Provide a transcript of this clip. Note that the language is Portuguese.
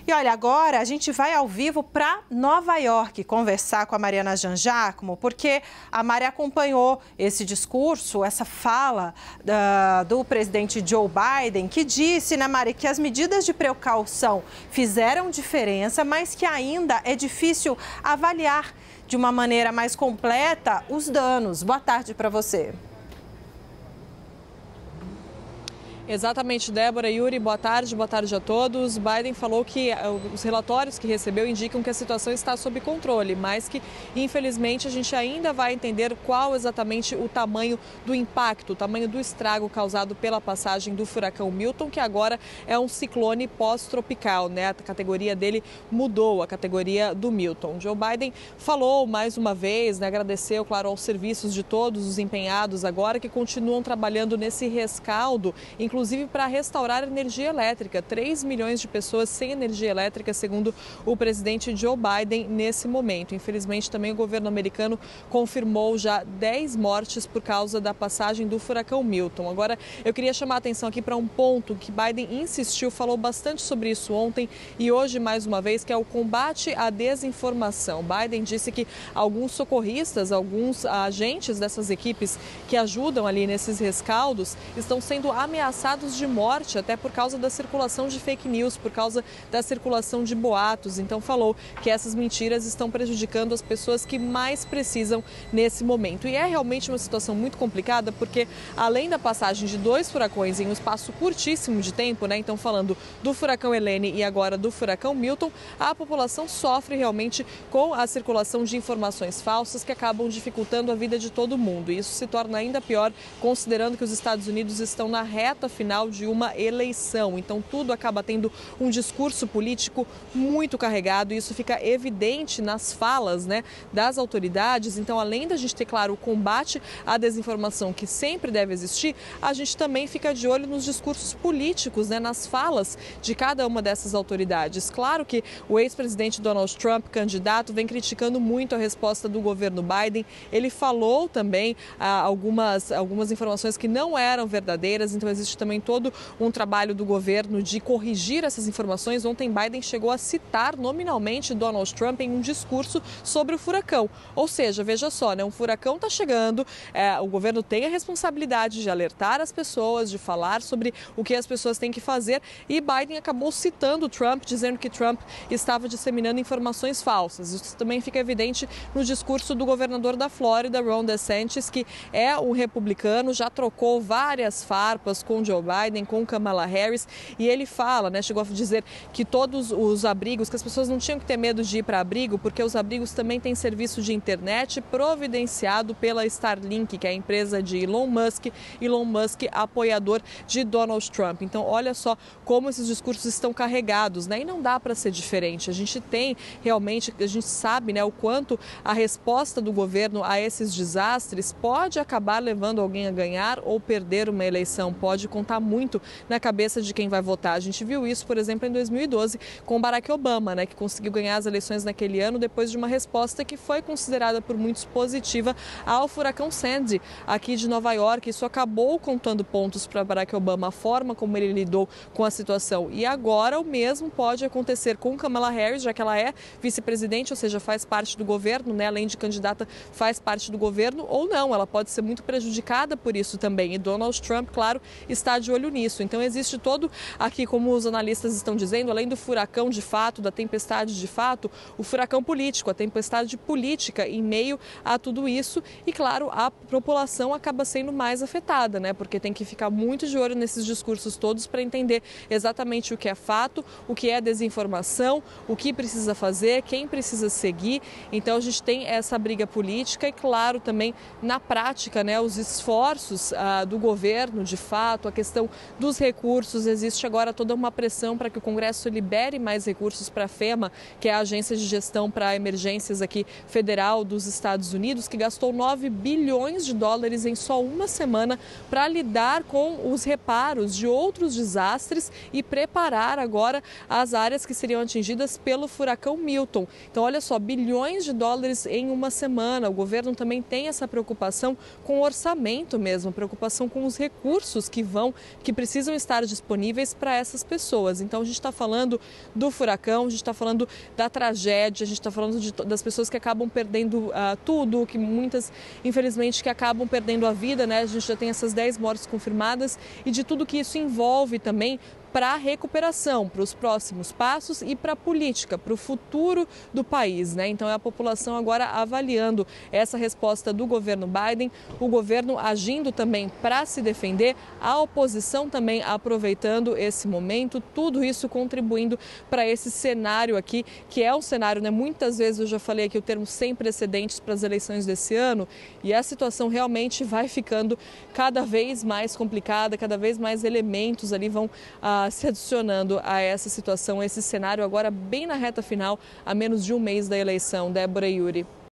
E olha, agora a gente vai ao vivo para Nova York conversar com a Mariana Jangiacomo, porque a Mari acompanhou esse discurso, essa fala do presidente Joe Biden, que disse, né, Mari, que as medidas de precaução fizeram diferença, mas que ainda é difícil avaliar de uma maneira mais completa os danos. Boa tarde para você. Exatamente, Débora, Yuri, boa tarde a todos. Biden falou que os relatórios que recebeu indicam que a situação está sob controle, mas que, infelizmente, a gente ainda vai entender qual exatamente o tamanho do impacto, o tamanho do estrago causado pela passagem do furacão Milton, que agora é um ciclone pós-tropical, né? A categoria dele mudou, a categoria do Milton. Joe Biden falou mais uma vez, né, agradeceu, claro, aos serviços de todos os empenhados agora que continuam trabalhando nesse rescaldo, inclusive para restaurar a energia elétrica. 3 milhões de pessoas sem energia elétrica, segundo o presidente Joe Biden, nesse momento. Infelizmente, também o governo americano confirmou já 10 mortes por causa da passagem do furacão Milton. Agora, eu queria chamar a atenção aqui para um ponto que Biden insistiu, falou bastante sobre isso ontem e hoje mais uma vez, que é o combate à desinformação. Biden disse que alguns socorristas, alguns agentes dessas equipes que ajudam ali nesses rescaldos estão sendo ameaçados de morte, até por causa da circulação de fake news, por causa da circulação de boatos. Então falou que essas mentiras estão prejudicando as pessoas que mais precisam nesse momento. E é realmente uma situação muito complicada, porque além da passagem de 2 furacões em um espaço curtíssimo de tempo, né? Então falando do furacão Helene e agora do furacão Milton, a população sofre realmente com a circulação de informações falsas que acabam dificultando a vida de todo mundo. E isso se torna ainda pior, considerando que os Estados Unidos estão na reta final de uma eleição. Então tudo acaba tendo um discurso político muito carregado e isso fica evidente nas falas, né, das autoridades. Então, além da gente ter, claro, o combate à desinformação que sempre deve existir, a gente também fica de olho nos discursos políticos, né, nas falas de cada uma dessas autoridades. Claro que o ex-presidente Donald Trump, candidato, vem criticando muito a resposta do governo Biden. Ele falou também algumas informações que não eram verdadeiras, então existe também todo um trabalho do governo de corrigir essas informações. Ontem Biden chegou a citar nominalmente Donald Trump em um discurso sobre o furacão. Ou seja, veja só, né, um furacão está chegando, o governo tem a responsabilidade de alertar as pessoas, de falar sobre o que as pessoas têm que fazer, e Biden acabou citando Trump, dizendo que Trump estava disseminando informações falsas. Isso também fica evidente no discurso do governador da Flórida, Ron DeSantis, que é um republicano, já trocou várias farpas com Joe Biden, com Kamala Harris, e ele fala, né, chegou a dizer que todos os abrigos, que as pessoas não tinham que ter medo de ir para abrigo, porque os abrigos também têm serviço de internet providenciado pela Starlink, que é a empresa de Elon Musk apoiador de Donald Trump. Então, olha só como esses discursos estão carregados, né? E não dá para ser diferente. A gente sabe, né, o quanto a resposta do governo a esses desastres pode acabar levando alguém a ganhar ou perder uma eleição, pode contar muito na cabeça de quem vai votar. A gente viu isso, por exemplo, em 2012 com Barack Obama, né, que conseguiu ganhar as eleições naquele ano depois de uma resposta que foi considerada por muitos positiva ao furacão Sandy aqui de Nova York. Isso acabou contando pontos para Barack Obama, a forma como ele lidou com a situação. E agora o mesmo pode acontecer com Kamala Harris, já que ela é vice-presidente, ou seja, faz parte do governo, né, além de candidata, faz parte do governo, ou não, ela pode ser muito prejudicada por isso também. E Donald Trump, claro, está de olho nisso. Então existe todo aqui, como os analistas estão dizendo, além do furacão de fato, da tempestade de fato, o furacão político, a tempestade política em meio a tudo isso. E claro, a população acaba sendo mais afetada, né? Porque tem que ficar muito de olho nesses discursos todos para entender exatamente o que é fato, o que é desinformação, o que precisa fazer, quem precisa seguir. Então a gente tem essa briga política e, claro, também na prática, né, os esforços do governo, de fato, a questão dos recursos. Existe agora toda uma pressão para que o Congresso libere mais recursos para a FEMA, que é a Agência de Gestão para Emergências aqui federal dos Estados Unidos, que gastou 9 bilhões de dólares em só uma semana para lidar com os reparos de outros desastres e preparar agora as áreas que seriam atingidas pelo furacão Milton. Então, olha só, bilhões de dólares em uma semana. O governo também tem essa preocupação com o orçamento mesmo, preocupação com os recursos que vão que precisam estar disponíveis para essas pessoas. Então a gente está falando do furacão, a gente está falando da tragédia, a gente está falando das pessoas que acabam perdendo tudo, que muitas, infelizmente, que acabam perdendo a vida, né? A gente já tem essas 10 mortes confirmadas e de tudo que isso envolve também para a recuperação, para os próximos passos e para a política, para o futuro do país, né? Então é a população agora avaliando essa resposta do governo Biden, o governo agindo também para se defender, a oposição também aproveitando esse momento, tudo isso contribuindo para esse cenário aqui, que é um cenário, né? Muitas vezes eu já falei aqui o termo sem precedentes para as eleições desse ano, e a situação realmente vai ficando cada vez mais complicada, cada vez mais elementos ali vão se adicionando a essa situação, a esse cenário agora bem na reta final, a menos de um mês da eleição. Débora e Yuri.